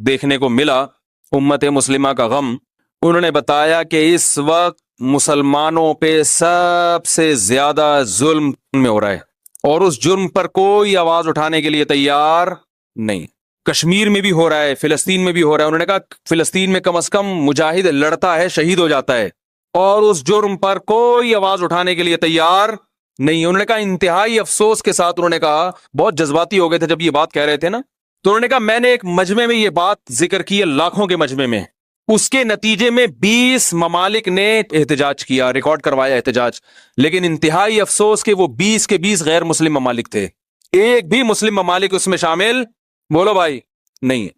دیکھنے کو ملا امت مسلمہ کا غم، انہوں نے بتایا کہ اس وقت مسلمانوں پہ سب سے زیادہ ظلم میں ہو رہا ہے اور اس جرم پر کوئی آواز اٹھانے کے لیے تیار نہیں۔ کشمیر میں بھی ہو رہا ہے، فلسطین میں بھی ہو رہا ہے۔ انہوں نے کہا فلسطین میں کم از کم مجاہد لڑتا ہے، شہید ہو جاتا ہے، اور اس جرم پر کوئی آواز اٹھانے کے لیے تیار نہیں۔ انہوں نے کہا انتہائی افسوس کے ساتھ، انہوں نے کہا بہت جذباتی ہو گئے تھے جب یہ بات کہہ رہے تھے نا، تو انہوں نے کہا میں نے ایک مجمع میں یہ بات ذکر کی ہے، لاکھوں کے مجمع میں، اس کے نتیجے میں 20 ممالک نے احتجاج کیا، ریکارڈ کروایا احتجاج، لیکن انتہائی افسوس کہ وہ 20 کے 20 غیر مسلم ممالک تھے، ایک بھی مسلم ممالک اس میں شامل بولو بھائی نہیں ہے۔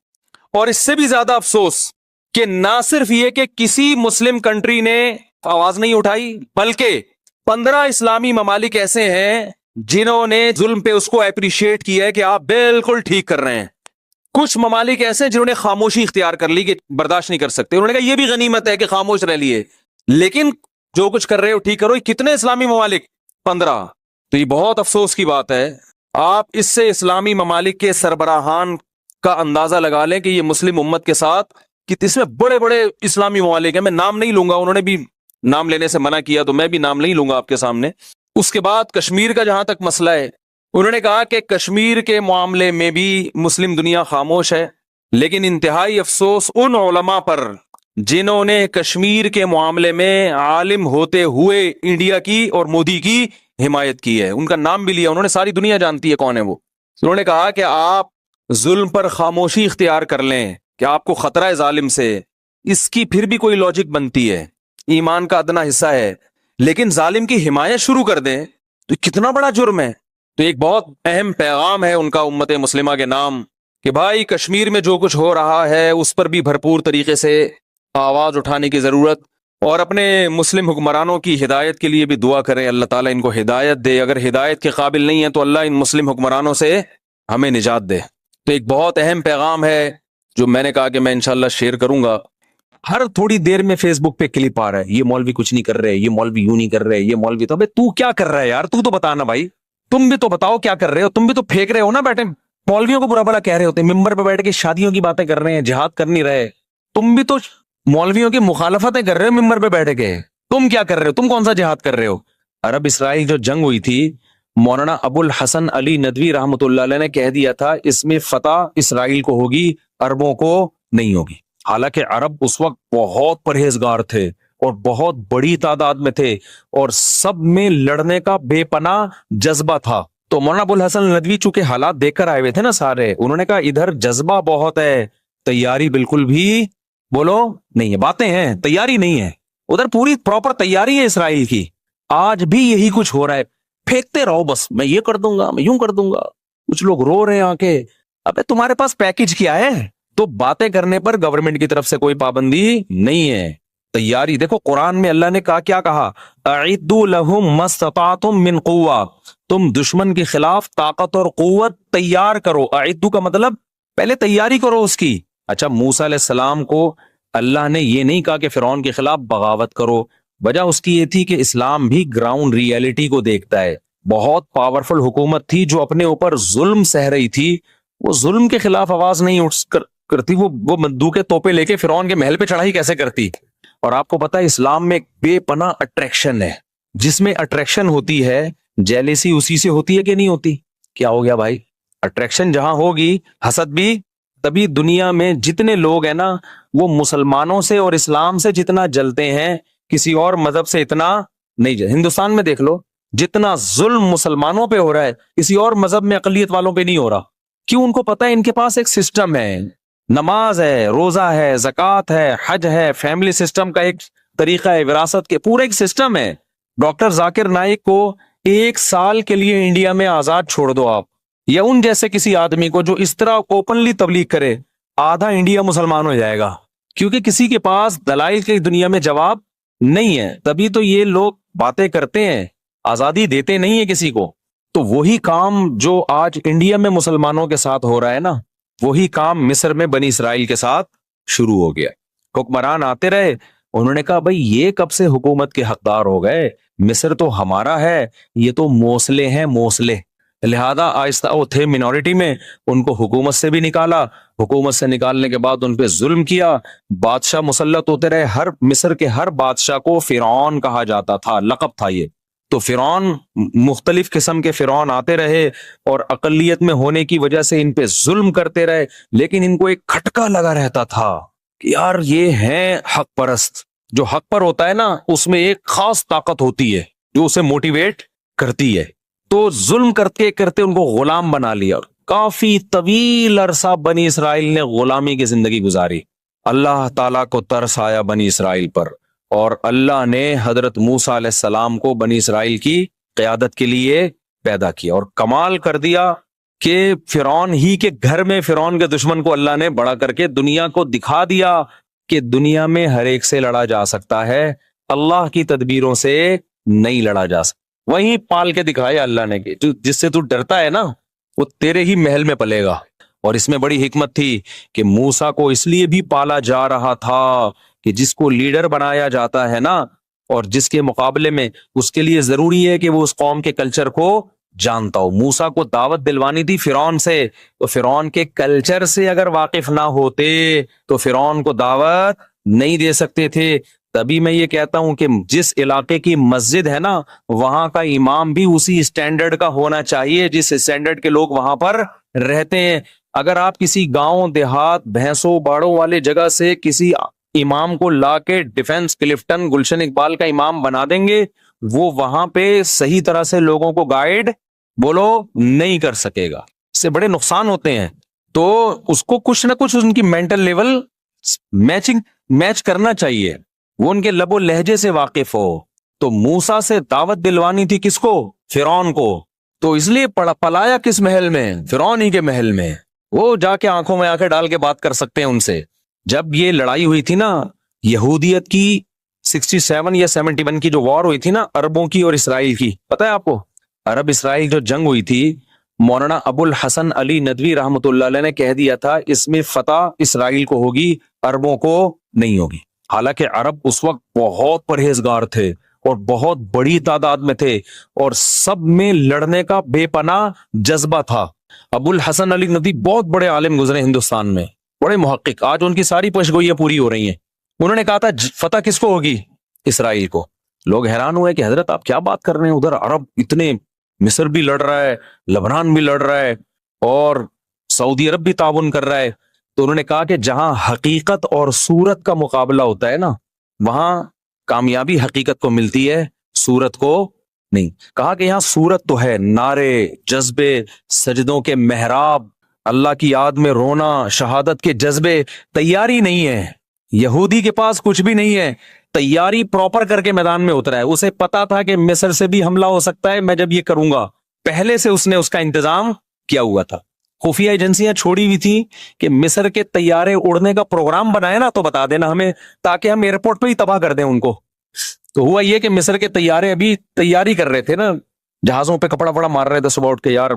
اور اس سے بھی زیادہ افسوس کہ نہ صرف یہ کہ کسی مسلم کنٹری نے آواز نہیں اٹھائی، بلکہ 15 اسلامی ممالک ایسے ہیں جنہوں نے ظلم پہ اس کو اپریشیٹ کیا ہے کہ آپ بالکل ٹھیک کر رہے ہیں۔ کچھ ممالک ایسے ہیں جنہوں نے خاموشی اختیار کر لی کہ برداشت نہیں کر سکتے، انہوں نے کہا یہ بھی غنیمت ہے کہ خاموش رہ لیے، لیکن جو کچھ کر رہے ہو ٹھیک کرو۔ کتنے اسلامی ممالک؟ 15۔ تو یہ بہت افسوس کی بات ہے۔ آپ اس سے اسلامی ممالک کے سربراہان کا اندازہ لگا لیں کہ یہ مسلم امت کے ساتھ کہ اس میں بڑے بڑے اسلامی ممالک ہیں، میں نام نہیں لوں گا، انہوں نے بھی نام لینے سے منع کیا تو میں بھی نام نہیں لوں گا آپ کے سامنے۔ اس کے بعد کشمیر کا جہاں تک مسئلہ ہے، انہوں نے کہا کہ کشمیر کے معاملے میں بھی مسلم دنیا خاموش ہے، لیکن انتہائی افسوس ان علماء پر جنہوں نے کشمیر کے معاملے میں عالم ہوتے ہوئے انڈیا کی اور مودی کی حمایت کی ہے۔ ان کا نام بھی لیا، انہوں نے، ساری دنیا جانتی ہے کون ہے وہ۔ انہوں نے کہا کہ آپ ظلم پر خاموشی اختیار کر لیں کہ آپ کو خطرہ ہے ظالم سے، اس کی پھر بھی کوئی لاجک بنتی ہے، ایمان کا ادنا حصہ ہے، لیکن ظالم کی حمایت شروع کر دیں تو کتنا بڑا جرم ہے۔ تو ایک بہت اہم پیغام ہے ان کا امت مسلمہ کے نام کہ بھائی کشمیر میں جو کچھ ہو رہا ہے اس پر بھی بھرپور طریقے سے آواز اٹھانے کی ضرورت، اور اپنے مسلم حکمرانوں کی ہدایت کے لیے بھی دعا کریں، اللہ تعالیٰ ان کو ہدایت دے، اگر ہدایت کے قابل نہیں ہے تو اللہ ان مسلم حکمرانوں سے ہمیں نجات دے۔ تو ایک بہت اہم پیغام ہے جو میں نے کہا کہ میں انشاءاللہ شیئر کروں گا۔ ہر تھوڑی دیر میں فیس بک پہ کلپ آ رہا ہے، یہ مولوی کچھ نہیں کر رہے، یہ مولوی یوں نہیں کر رہے، یہ مولوی تو تو کیا کر رہا ہے یار، تو بتانا بھائی، تم بھی تو بتاؤ کیا کر رہے ہو، تم بھی تو پھینک رہے ہو نا، بیٹھے مولویوں کو برا بھلا کہہ رہے ہوتے ہیں، ممبر پہ بیٹھ کے شادیوں کی باتیں کر رہے ہیں، جہاد کر نہیں رہے، تم بھی تو مولویوں کی مخالفتیں کر رہے ہو ممبر پہ بیٹھ کے، تم کیا کر رہے ہو، تم کون سا جہاد کر رہے ہو؟ عرب اسرائیل جو جنگ ہوئی تھی، مولانا ابو الحسن علی ندوی رحمۃ اللہ علیہ نے کہہ دیا تھا اس میں فتح اسرائیل کو ہوگی، عربوں کو نہیں ہوگی۔ حالانکہ عرب اس وقت بہت پرہیزگار تھے اور بہت بڑی تعداد میں تھے اور سب میں لڑنے کا بے پناہ جذبہ تھا۔ تو مولانا ابو الحسن ندوی چونکہ حالات دیکھ کر آئے ہوئے تھے نا سارے، انہوں نے کہا ادھر جذبہ بہت ہے، تیاری بالکل بھی بولو نہیں ہے، باتیں ہیں تیاری نہیں ہے، ادھر پوری پراپر تیاری ہے اسرائیل کی۔ آج بھی یہی کچھ ہو رہا ہے، پھینکتے رہو بس، میں یہ کر دوں گا، میں یوں کر دوں گا۔ کچھ لوگ رو رہے ہیں آ کے، ابے تمہارے پاس پیکج کیا ہے؟ تو باتیں کرنے پر گورنمنٹ کی طرف سے کوئی پابندی نہیں ہے، تیاری دیکھو قرآن میں اللہ نے کیا کہا، اعدوا لهم ما استطعتم من قوہ، تم دشمن کے خلاف طاقت اور قوت تیار کرو۔ اعدوا کا مطلب پہلے تیاری کرو اس کی۔ اچھا موسیٰ علیہ السلام کو اللہ نے یہ نہیں کہا کہ فرعون کے خلاف بغاوت کرو، وجہ اس کی یہ تھی کہ اسلام بھی گراؤنڈ ریئلٹی کو دیکھتا ہے۔ بہت پاورفل حکومت تھی جو اپنے اوپر ظلم سہ رہی تھی، وہ ظلم کے خلاف آواز نہیں اٹھ کرتی، وہ بندوقیں توپے لے کے فرعون کے محل پہ چڑھائی کیسے کرتی؟ اور آپ کو پتا ہے اسلام میں ایک بے پناہ اٹریکشن ہے، جس میں اٹریکشن ہوتی ہے جیلیسی اسی سے ہوتی ہے کہ نہیں ہوتی؟ کیا ہو گیا بھائی؟ اٹریکشن جہاں ہوگی حسد بھی، تبھی دنیا میں جتنے لوگ ہیں نا وہ مسلمانوں سے اور اسلام سے جتنا جلتے ہیں کسی اور مذہب سے اتنا نہیں جلتے۔ ہندوستان میں دیکھ لو جتنا ظلم مسلمانوں پہ ہو رہا ہے کسی اور مذہب میں اقلیت والوں پہ نہیں ہو رہا۔ کیوں؟ ان کو پتا ہے ان کے پاس ایک سسٹم ہے، نماز ہے، روزہ ہے، زکوٰۃ ہے، حج ہے، فیملی سسٹم کا ایک طریقہ ہے، وراثت کے پورا ایک سسٹم ہے۔ ڈاکٹر ذاکر نائک کو 1 سال کے لیے انڈیا میں آزاد چھوڑ دو آپ، یا ان جیسے کسی آدمی کو جو اس طرح اوپنلی تبلیغ کرے، آدھا انڈیا مسلمان ہو جائے گا، کیونکہ کسی کے پاس دلائل کی دنیا میں جواب نہیں ہے۔ تبھی تو یہ لوگ باتیں کرتے ہیں، آزادی دیتے نہیں ہیں کسی کو۔ تو وہی کام جو آج انڈیا میں مسلمانوں کے ساتھ ہو رہا ہے نا، وہی کام مصر میں بنی اسرائیل کے ساتھ شروع ہو گیا۔ حکمران آتے رہے، انہوں نے کہا بھائی یہ کب سے حکومت کے حقدار ہو گئے، مصر تو ہمارا ہے، یہ تو موصلے ہیں موصلے۔ لہذا آہستہ وہ تھے منورٹی میں، ان کو حکومت سے بھی نکالا، حکومت سے نکالنے کے بعد ان پہ ظلم کیا، بادشاہ مسلط ہوتے رہے، ہر مصر کے ہر بادشاہ کو فرعون کہا جاتا تھا، لقب تھا یہ۔ تو فرعون، مختلف قسم کے فرعون آتے رہے اور اقلیت میں ہونے کی وجہ سے ان پہ ظلم کرتے رہے، لیکن ان کو ایک کھٹکا لگا رہتا تھا کہ یار یہ ہیں حق پرست۔ جو حق پر ہوتا ہے نا، اس میں ایک خاص طاقت ہوتی ہے جو اسے موٹیویٹ کرتی ہے۔ تو ظلم کرتے کرتے ان کو غلام بنا لیا، کافی طویل عرصہ بنی اسرائیل نے غلامی کی زندگی گزاری۔ اللہ تعالیٰ کو ترس آیا بنی اسرائیل پر، اور اللہ نے حضرت موسیٰ علیہ السلام کو بنی اسرائیل کی قیادت کے لیے پیدا کیا، اور کمال کر دیا کہ فرعون ہی کے گھر میں فرعون کے دشمن کو اللہ نے بڑا کر کے دنیا کو دکھا دیا کہ دنیا میں ہر ایک سے لڑا جا سکتا ہے، اللہ کی تدبیروں سے نہیں لڑا جا سکتا۔ وہیں پال کے دکھایا اللہ نے کہ جس سے تو ڈرتا ہے نا، وہ تیرے ہی محل میں پلے گا۔ اور اس میں بڑی حکمت تھی کہ موسیٰ کو اس لیے بھی پالا جا رہا تھا کہ جس کو لیڈر بنایا جاتا ہے نا، اور جس کے مقابلے میں اس کے لیے ضروری ہے کہ وہ اس قوم کے کلچر کو جانتا ہو۔ موسیٰ کو دعوت دلوانی تھی فرعون سے، تو فرعون کے کلچر سے اگر واقف نہ ہوتے تو فرعون کو دعوت نہیں دے سکتے تھے۔ تبھی میں یہ کہتا ہوں کہ جس علاقے کی مسجد ہے نا، وہاں کا امام بھی اسی اسٹینڈرڈ کا ہونا چاہیے جس اسٹینڈرڈ کے لوگ وہاں پر رہتے ہیں۔ اگر آپ کسی گاؤں دیہات بھینسوں باڑوں والے جگہ سے کسی امام کو لا کے ڈیفنس کلفٹن گلشن اقبال کا امام بنا دیں گے، وہ وہاں پہ صحیح طرح سے لوگوں کو گائیڈ نہیں کر سکے گا، اس سے بڑے نقصان ہوتے ہیں۔ تو اس کو کچھ نہ کچھ ان کی مینٹل لیول میچ کرنا چاہیے، وہ ان کے لب و لہجے سے واقف ہو۔ تو موسیٰ سے دعوت دلوانی تھی کس کو؟ فرعون کو۔ تو اس لیے پلایا کس محل میں؟ فرعون ہی کے محل میں۔ وہ جا کے آنکھوں میں آنکھیں ڈال کے بات کر سکتے ہیں ان سے۔ جب یہ لڑائی ہوئی تھی نا یہودیت کی 67 یا 71 کی جو وار ہوئی تھی نا، عربوں کی اور اسرائیل کی، پتہ ہے آپ کو؟ عرب اسرائیل جو جنگ ہوئی تھی، مولانا ابو الحسن علی ندوی رحمۃ اللہ علیہ نے کہہ دیا تھا اس میں فتح اسرائیل کو ہوگی، عربوں کو نہیں ہوگی۔ حالانکہ عرب اس وقت بہت پرہیزگار تھے اور بہت بڑی تعداد میں تھے، اور سب میں لڑنے کا بے پناہ جذبہ تھا۔ ابو الحسن علی ندوی بہت بڑے عالم گزرے ہندوستان میں، بڑے محقق، آج ان کی ساری پیشگوئیاں پوری ہو رہی ہیں۔ انہوں نے کہا تھا فتح کس کو ہوگی؟ اسرائیل کو۔ لوگ حیران ہوئے کہ حضرت آپ کیا بات کر رہے ہیں، ادھر عرب اتنے، مصر بھی لڑ رہا ہے، لبنان بھی لڑ رہا ہے، اور سعودی عرب بھی تعاون کر رہا ہے۔ تو انہوں نے کہا کہ جہاں حقیقت اور صورت کا مقابلہ ہوتا ہے نا، وہاں کامیابی حقیقت کو ملتی ہے، صورت کو نہیں۔ کہا کہ یہاں صورت تو ہے، نعرے، جذبے، سجدوں کے محراب، اللہ کی یاد میں رونا، شہادت کے جذبے، تیاری نہیں ہے۔ یہودی کے پاس کچھ بھی نہیں ہے، تیاری پراپر کر کے میدان میں اترا ہے۔ اسے پتا تھا کہ مصر سے بھی حملہ ہو سکتا ہے، میں جب یہ کروں گا، پہلے سے اس نے اس کا انتظام کیا ہوا تھا۔ خفیہ ایجنسیاں چھوڑی ہوئی تھی کہ مصر کے طیارے اڑنے کا پروگرام بنائے نا تو بتا دینا ہمیں، تاکہ ہم ایئرپورٹ پہ ہی تباہ کر دیں ان کو۔ تو ہوا یہ کہ مصر کے طیارے ابھی تیاری کر رہے تھے نا، جہازوں پہ کپڑا وپڑا مار رہے تھے صبح اٹھ کے، یار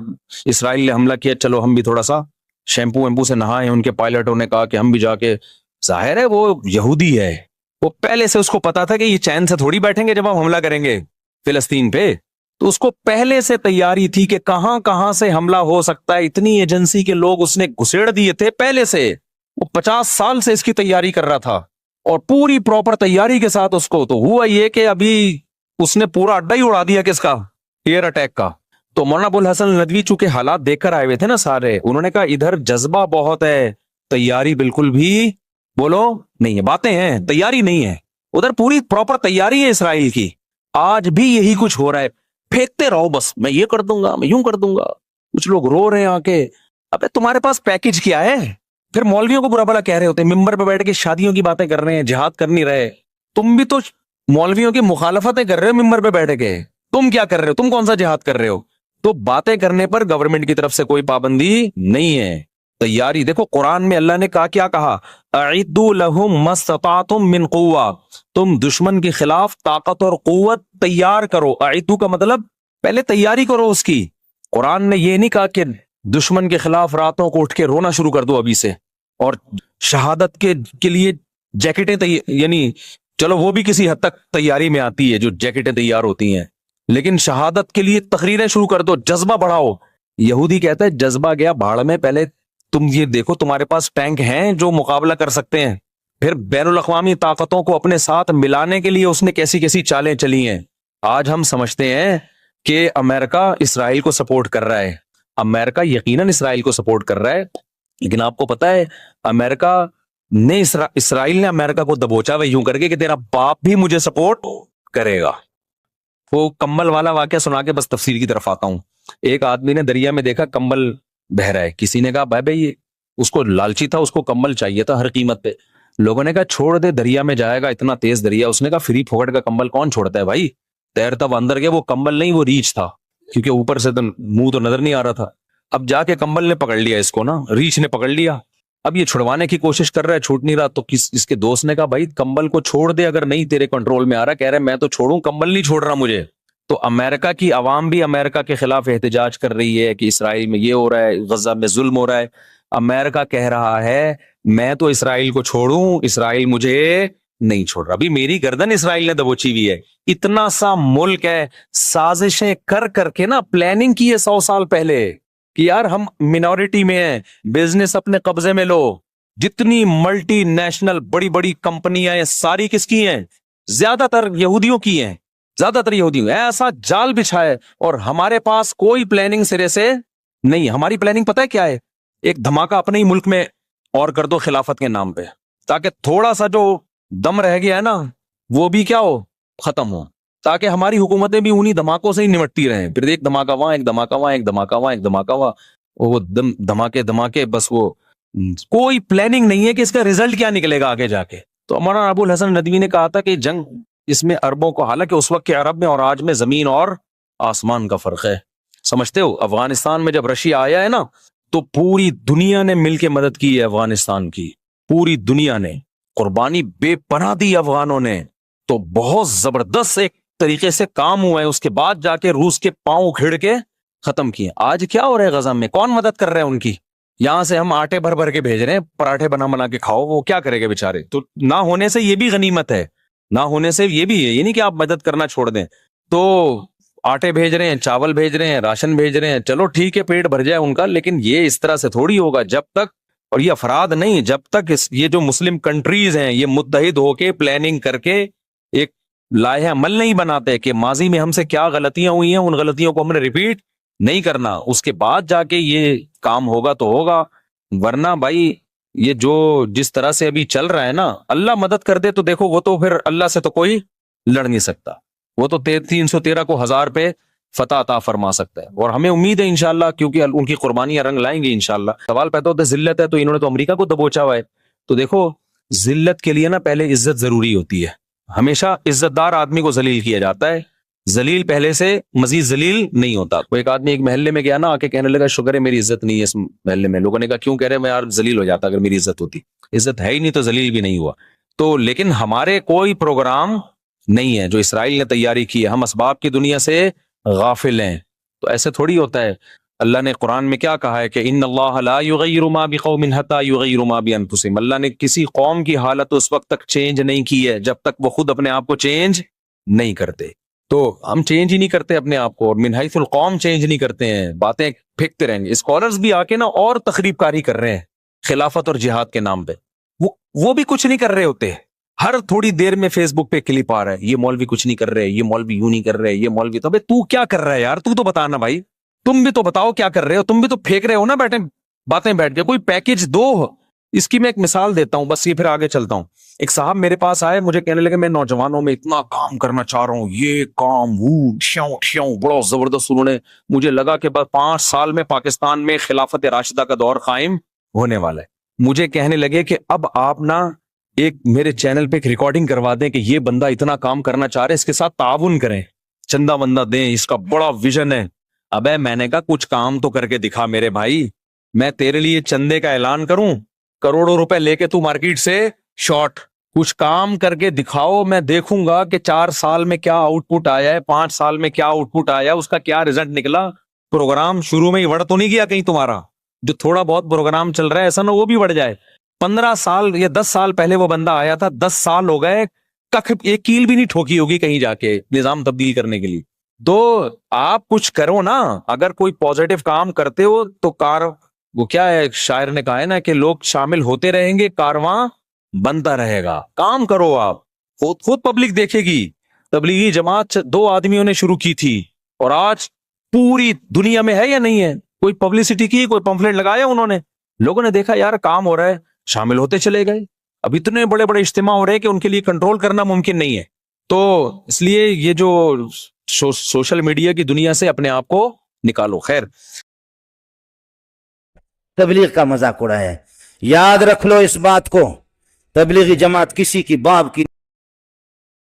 اسرائیل نے حملہ کیا، چلو ہم بھی تھوڑا سا شیمپو ویمپو سے نہائیں۔ ان کے پائلٹوں نے کہا کہ ہم بھی جا کے، ظاہر ہے وہ یہودی ہے، وہ پہلے سے اس کو پتا تھا کہ یہ چین سے تھوڑی بیٹھیں گے جب ہم حملہ کریں گے فلسطین پہ، تو اس کو پہلے سے تیاری تھی کہ کہاں کہاں سے حملہ ہو سکتا ہے۔ اتنی ایجنسی کے لوگ اس نے گھسیڑ دیے تھے پہلے سے، وہ 50 سال سے اس کی تیاری کر رہا تھا، اور پوری پراپر تیاری کے ساتھ اس کو۔ تو ہوا یہ کہ ابھی اس نے پورا اڈا ہی اڑا دیا کس کا؟ ایئر اٹیک کا۔ تو مولانا ابو الحسن ندوی چونکہ حالات دیکھ کر آئے ہوئے تھے نا سارے، انہوں نے کہا ادھر جذبہ بہت ہے، تیاری بالکل بھی نہیں ہے، باتیں ہیں، تیاری نہیں ہے۔ ادھر پوری پراپر تیاری ہے اسرائیل کی۔ آج بھی یہی کچھ ہو رہا ہے، پھینکتے رہو بس، میں یہ کر دوں گا، میں یوں کر دوں گا۔ کچھ لوگ رو رہے ہیں آ کے، ابے تمہارے پاس پیکج کیا ہے؟ پھر مولویوں کو برا بھلا کہہ رہے ہوتے ہیں، ممبر پہ بیٹھ کے شادیوں کی باتیں کر رہے ہیں، جہاد کر نہیں رہے۔ تم بھی تو مولویوں کی مخالفتیں کر رہے ہو ممبر پہ بیٹھ کے، تم کیا کر رہے ہو؟ تم کون سا جہاد کر رہے ہو؟ تو باتیں کرنے پر گورنمنٹ کی طرف سے کوئی پابندی نہیں ہے۔ تیاری دیکھو، قرآن میں اللہ نے کیا کہا؟ اعدوا لهم ما استطعتم من قوہ، تم دشمن کے خلاف طاقت اور قوت تیار کرو۔ اعدوا کا مطلب پہلے تیاری کرو اس کی۔ قرآن نے یہ نہیں کہا کہ دشمن کے خلاف راتوں کو اٹھ کے رونا شروع کر دو ابھی سے، اور شہادت کے لیے جیکٹیں یعنی چلو وہ بھی کسی حد تک تیاری میں آتی ہے جو جیکٹیں تیار ہوتی ہیں، لیکن شہادت کے لیے تقریریں شروع کر دو، جذبہ بڑھاؤ یہودی کہتا ہے جذبہ گیا بھاڑ میں، پہلے تم یہ دیکھو تمہارے پاس ٹینک ہیں جو مقابلہ کر سکتے ہیں، پھر بین الاقوامی طاقتوں کو اپنے ساتھ ملانے کے لیے اس نے کیسی کیسی چالیں چلی ہیں۔ آج ہم سمجھتے ہیں کہ امریکہ اسرائیل کو سپورٹ کر رہا ہے، امریکہ یقیناً اسرائیل کو سپورٹ کر رہا ہے، لیکن آپ کو پتا ہے امریکہ نے اسرائیل نے امریکہ کو دبوچا وہ یوں کر کے کہ تیرا باپ بھی مجھے سپورٹ کرے گا۔ وہ کمبل والا واقعہ سنا کے بس تفسیر کی طرف آتا ہوں۔ ایک آدمی نے دریا میں دیکھا کمبل بہ رہا ہے، کسی نے کہا بھائی اس کو لالچی تھا، اس کو کمبل چاہیے تھا ہر قیمت پہ، لوگوں نے کہا چھوڑ دے دریا میں جائے گا، اتنا تیز دریا، اس نے کہا فری پھوکٹ کا کمبل کون چھوڑتا ہے بھائی، تیرتا وہ اندر گیا، وہ کمبل نہیں وہ ریچھ تھا، کیونکہ اوپر سے تو منہ تو نظر نہیں آ رہا تھا۔ اب جا کے کمبل نے پکڑ لیا اس کو نا، ریچھ نے پکڑ لیا، اب یہ چھڑوانے کی کوشش کر رہا ہے، چھوٹ نہیں رہا، تو اس کے دوست نے کہا بھائی کمبل کو چھوڑ دے، اگر نہیں تیرے کنٹرول میں آ رہا، کہہ رہے میں تو چھوڑوں، کمبل نہیں چھوڑ رہا مجھے۔ تو امریکہ کی عوام بھی امریکہ کے خلاف احتجاج کر رہی ہے کہ اسرائیل میں یہ ہو رہا ہے، غزہ میں ظلم ہو رہا ہے۔ امریکہ کہہ رہا ہے میں تو اسرائیل کو چھوڑوں، اسرائیل مجھے نہیں چھوڑ رہا۔ ابھی میری گردن اسرائیل نے دبوچی ہوئی ہے، اتنا سا ملک ہے، سازشیں کر کر کے نا پلاننگ کی ہے 100 سال پہلے کہ یار ہم منورٹی میں ہیں، بزنس اپنے قبضے میں لو، جتنی ملٹی نیشنل بڑی بڑی کمپنیاں ہیں ساری کس کی ہیں؟ زیادہ تر یہودیوں کی ہیں، زیادہ تر یہودیوں، ایسا جال بچھائے، اور ہمارے پاس کوئی پلاننگ سرے سے نہیں۔ ہماری پلاننگ پتہ ہے کیا ہے؟ ایک دھماکہ اپنے ہی ملک میں اور کر دو خلافت کے نام پہ، تاکہ تھوڑا سا جو دم رہ گیا ہے نا وہ بھی کیا ہو، ختم ہو، تاکہ ہماری حکومتیں بھی انہی دھماکوں سے ہی نمٹتی رہیں، پھر ایک دھماکہ وہاں، ایک دھماکہ وہاں، ایک دھماکہ وہاں، ایک دھماکہ وہاں، وہ دھماکے بس، وہ کوئی پلاننگ نہیں ہے کہ اس کا رزلٹ کیا نکلے گا آگے جا کے۔ تو مولانا ابو الحسن ندوی نے کہا تھا کہ جنگ اس میں عربوں کو، حالانکہ اس وقت کے عرب میں اور آج میں زمین اور آسمان کا فرق ہے، سمجھتے ہو؟ افغانستان میں جب رشیا آیا ہے نا تو پوری دنیا نے مل کے مدد کی ہے افغانستان کی، پوری دنیا نے قربانی بے پناہ دی افغانوں نے، تو بہت زبردست ایک طریقے سے کام ہوا ہے، اس کے بعد جا کے روس کے پاؤں کھڑ کے ختم کیے۔ آج کیا ہو رہا ہے غزہ میں؟ کون مدد کر رہا ہے ان کی؟ یہاں سے ہم آٹے بھر بھر کے بھیج رہے ہیں، پراٹھے بنا بنا کے کھاؤ، وہ کیا کرے گا بیچارے؟ تو نہ ہونے سے یہ بھی غنیمت ہے، نہ ہونے سے یہ بھی ہے، یہ نہیں کہ آپ مدد کرنا چھوڑ دیں۔ تو آٹے بھیج رہے ہیں، چاول بھیج رہے ہیں، راشن بھیج رہے ہیں، چلو ٹھیک ہے پیٹ بھر جائے ان کا، لیکن یہ اس طرح سے تھوڑی ہوگا جب تک، اور یہ افراد نہیں، جب تک یہ جو مسلم کنٹریز ہیں یہ متحد ہو کے پلاننگ کر کے ایک لائحہ عمل نہیں بناتے کہ ماضی میں ہم سے کیا غلطیاں ہوئی ہیں، ان غلطیوں کو ہم نے ریپیٹ نہیں کرنا، اس کے بعد جا کے یہ کام ہوگا تو ہوگا، ورنہ بھائی یہ جو جس طرح سے ابھی چل رہا ہے نا، اللہ مدد کر دے تو دیکھو وہ تو پھر اللہ سے تو کوئی لڑ نہیں سکتا، وہ تو 313 کو 1000 پہ فتح عطا فرما سکتا ہے، اور ہمیں امید ہے انشاءاللہ، کیونکہ ان کی قربانیاں رنگ لائیں گی انشاءاللہ۔ سوال پیدا ہوتا ہے ذلت ہے، تو انہوں نے تو امریکہ کو دبوچا ہوا ہے، تو دیکھو ذلت کے لیے نا پہلے عزت ضروری ہوتی ہے، ہمیشہ عزت دار آدمی کو ذلیل کیا جاتا ہے، ذلیل پہلے سے مزید ذلیل نہیں ہوتا۔ وہ ایک آدمی ایک محلے میں گیا نا، آ کے کہنے لگا شکر ہے میری عزت نہیں ہے اس محلے میں، لوگوں نے کہا کیوں؟ کہہ رہے میں یار ذلیل ہو جاتا اگر میری عزت ہوتی، عزت ہے ہی نہیں تو ذلیل بھی نہیں ہوا۔ تو لیکن ہمارے کوئی پروگرام نہیں ہے جو اسرائیل نے تیاری کی ہے، ہم اسباب کی دنیا سے غافل ہیں، تو ایسے تھوڑی ہوتا ہے۔ اللہ نے قرآن میں کیا کہا ہے کہ ان اللہ لا یغیر ما بقوم حتی یغیروا ما بانفسہم، اللہ نے کسی قوم کی حالت اس وقت تک چینج نہیں کی ہے جب تک وہ خود اپنے آپ کو چینج نہیں کرتے۔ تو ہم چینج ہی نہیں کرتے اپنے آپ کو، اور من حیث القوم چینج نہیں کرتے ہیں، باتیں پھینکتے رہیں گے۔ اسکالرز بھی آ کے نا اور تخریب کاری کر رہے ہیں خلافت اور جہاد کے نام پہ، وہ بھی کچھ نہیں کر رہے ہوتے، ہر تھوڑی دیر میں فیس بک پہ کلپ آ رہا ہے، یہ مولوی کچھ نہیں کر رہے، یہ مولوی یوں نہیں کر رہے، یہ مولوی تو تو کیا کر رہا ہے یار؟ تو بتانا بھائی، تم بھی تو بتاؤ کیا کر رہے ہو، تم بھی تو پھینک رہے ہو نا بیٹھے باتیں بیٹھ کے، کوئی پیکج دو۔ اس کی میں ایک مثال دیتا ہوں بس، یہ پھر آگے چلتا ہوں۔ ایک صاحب میرے پاس آئے، مجھے کہنے لگے میں نوجوانوں میں اتنا کام کرنا چاہ رہا ہوں، یہ کام وہ بڑا زبردست، انہوں نے مجھے لگا کہ بس 5 سال میں پاکستان میں خلافت راشدہ کا دور قائم ہونے والا ہے۔ مجھے کہنے لگے کہ اب آپ نا ایک میرے چینل پہ ایک ریکارڈنگ کروا دیں کہ یہ بندہ اتنا کام کرنا چاہ رہے، اس کے ساتھ تعاون کریں، چندہ بندہ دیں، اس کا بڑا ویژن ہے۔ ابے میں نے کہا کچھ کام تو کر کے دکھا میرے بھائی، میں تیرے لیے چندے کا اعلان کروں، کروڑوں روپے لے کے تو مارکیٹ سے شارٹ، کچھ کام کر کے دکھاؤ، میں دیکھوں گا کہ 4 سال میں کیا آؤٹ پٹ آیا ہے، 5 سال میں کیا آؤٹ پٹ آیا، اس کا کیا رزلٹ نکلا۔ پروگرام شروع میں ہی وڑ تو نہیں گیا کہیں تمہارا؟ جو تھوڑا بہت پروگرام چل رہا ہے ایسا نہ وہ بھی بڑھ جائے۔ 15 سال یا 10 سال پہلے وہ بندہ آیا تھا، 10 سال ہو گئے، کخ ایک کیل بھی نہیں ٹھوکی ہوگی کہیں جا کے نظام تبدیل کرنے کے لیے۔ تو آپ کچھ کرو نا, اگر کوئی پازیٹو کام کرتے ہو تو وہ کیا ہے, شاعر نے کہا ہے نا کہ لوگ شامل ہوتے رہیں گے, کارواں بنتا رہے گا. کام کرو آپ, خود پبلک دیکھے گی. تبلیغی جماعت 2 آدمیوں نے شروع کی تھی, اور آج پوری دنیا میں ہے یا نہیں ہے؟ کوئی پبلسٹی کی, کوئی پمفلٹ لگایا انہوں نے, لوگوں نے دیکھا یار کام ہو رہا ہے, شامل ہوتے چلے گئے. اب اتنے بڑے بڑے اجتماع ہو رہے ہیں کہ ان کے لیے کنٹرول کرنا ممکن نہیں ہے. تو اس لیے یہ جو سوشل میڈیا کی دنیا سے اپنے آپ کو نکالو. خیر, تبلیغ کا مذاق اڑایا ہے. یاد رکھ لو اس بات کو, تبلیغی جماعت کسی کی باپ کی